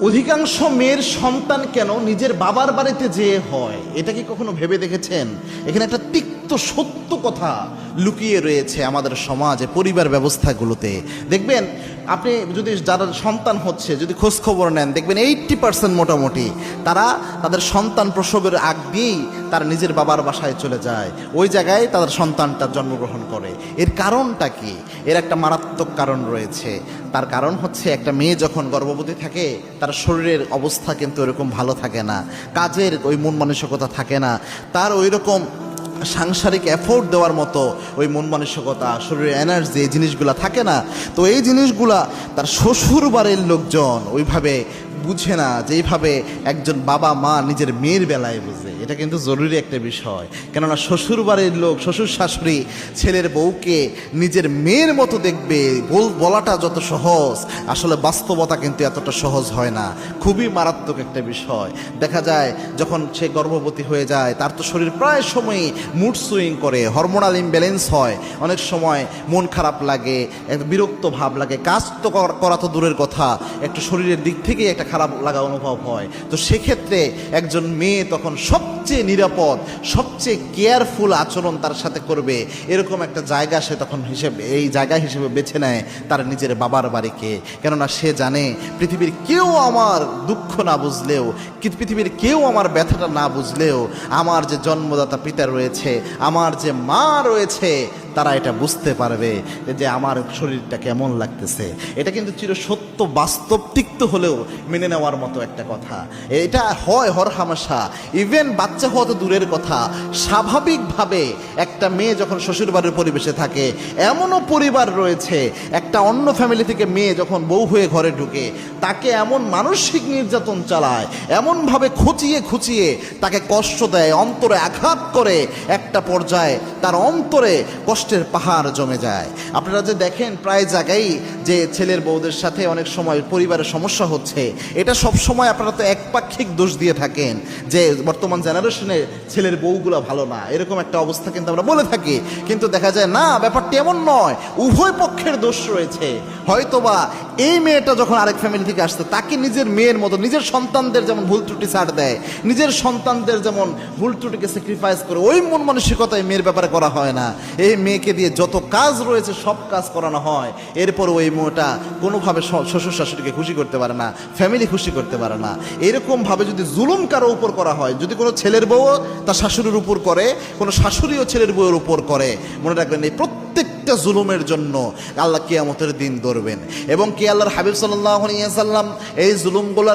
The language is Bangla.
অধিকাংশ মেয়ের সন্তান কেন নিজের বাবার বাড়িতে যেয়ে হয়, এটা কি কখনো ভেবে দেখেছেন? এখানে একটা তিক্ত সত্য কথা লুকিয়ে রয়েছে আমাদের সমাজে, পরিবার ব্যবস্থাগুলোতে। দেখবেন আপনি যদি যারা সন্তান হচ্ছে যদি খোঁজখবর নেন, দেখবেন 80% মোটামুটি তারা তাদের সন্তান প্রসবের আগ দিয়েই তারা নিজের বাবার বাসায় চলে যায়, ওই জায়গায় তাদের সন্তানটা জন্মগ্রহণ করে। এর কারণটা কি? এর একটা মারাত্মক কারণ রয়েছে। তার কারণ হচ্ছে, একটা মেয়ে যখন গর্ভবতী থাকে তার শরীরের অবস্থা কিন্তু এরকম ভালো থাকে না, কাজের ওই মন মানসিকতা থাকে না, তার ওই রকম সাংসারিক এফোর্ট দেওয়ার মতো ওই মন মানসিকতা, শরীরের এনার্জি, এই জিনিসগুলা থাকে না। তো এই জিনিসগুলা তার শ্বশুর বাড়ির লোকজন ওইভাবে বুঝে না, যেইভাবে একজন বাবা মা নিজের মেয়ের বেলায় বুঝে। এটা কিন্তু জরুরি একটা বিষয়, কেননা শ্বশুর বাড়ির লোক, শ্বশুর শাশুড়ি ছেলের বউকে নিজের মেয়ের মতো দেখবে। বলাটা যত সহজ, আসলে বাস্তবতা কিন্তু এতটা সহজ হয় না। খুবই মারাত্মক একটা বিষয়। দেখা যায় যখন সে গর্ভবতী হয়ে যায়, তার তো শরীর প্রায় সময়ই মুড সুইং করে, হরমোনাল ইমব্যালেন্স হয়, অনেক সময় মন খারাপ লাগে, একটা বিরক্ত ভাব লাগে, কাজ তো করা তো দূরের কথা, একটু শরীরের দিক থেকেই একটা খারাপ লাগা অনুভব হয়। তো সেক্ষেত্রে একজন মেয়ে তখন সবচেয়ে নিরাপদ, সবচেয়ে কেয়ারফুল আচরণ তার সাথে করবে, এরকম একটা জায়গা সে তখন এই জায়গা হিসেবে বেছে নেয় তার নিজের বাবার বাড়িকে। কেননা সে জানে পৃথিবীর কেউ আমার দুঃখ না বুঝলেও, পৃথিবীর কেউ আমার ব্যথাটা না বুঝলেও, আমার যে জন্মদাতা পিতা রয়েছে, আমার যে মা রয়েছে, তারা এটা বুঝতে পারবে যে আমার শরীরটা কেমন লাগতেছে। এটা কিন্তু চিরসত্য, বাস্তব, তিক্ত হলেও মেনে নেওয়ার মতো একটা কথা। এটা হয় হরহামেশা। ইভেন বাচ্চা হওয়া তো দূরের কথা, স্বাভাবিকভাবে একটা মেয়ে যখন শ্বশুরবাড়ির পরিবেশে থাকে, এমনও পরিবার রয়েছে, একটা অন্য ফ্যামিলি থেকে মেয়ে যখন বউ হয়ে ঘরে ঢুকে, তাকে এমন মানসিক নির্যাতন চালায়, এমনভাবে খুঁচিয়ে খুঁচিয়ে তাকে কষ্ট দেয়, অন্তরে আঘাত করে, একটা পর্যায়ে তার অন্তরে কষ্টের পাহাড় জমে যায়। আপনারা যে দেখেন প্রায় জায়গায় যে ছেলের বউদের সাথে অনেক সময় পরিবারের সমস্যা হচ্ছে, এটা সব সময় আপনারা তো একপাক্ষিক দোষ দিয়ে থাকেন যে বর্তমান জেনারেশনের ছেলের বউগুলো ভালো না, এরকম একটা অবস্থা কিন্তু আমরা বলে থাকি। কিন্তু দেখা যায় না, ব্যাপারটি এমন নয়, উভয় পক্ষের দোষ রয়েছে। হয়তোবা এই মেয়েটা যখন আরেক ফ্যামিলি থেকে আসছে, তাকে নিজের মেয়ের মতো, নিজের সন্তানদের যেমন ভুল ত্রুটি ছাড় দেয়, নিজের সন্তানদের যেমন ভুল ত্রুটিকে স্যাক্রিফাইস করে, ওই মন মানসিকতায় মেয়ের ব্যাপারে করা হয় না। এই মেয়েকে দিয়ে যত কাজ রয়েছে সব কাজ করানো হয়, এরপর ওই মেয়েটা কোনোভাবে শ্বশুর শাশুড়িকে খুশি করতে পারে না, ফ্যামিলি খুশি করতে পারে না। এরকমভাবে যদি জুলুম কারো উপর করা হয়, যদি কোনো ছেলের বউ তার শাশুড়ির উপর করে, কোনো শাশুড়িও ছেলের বউয়ের উপর করে, মনে রাখবেন এই প্রত্যেকটা জুলুমের জন্য আল্লাহ কিয়ামতের দিন ধরবেন। এবং কি আল্লাহর হাবিব সাল্লাল্লাহু আলাইহি ওয়াসাল্লাম এই জুলুমগুলো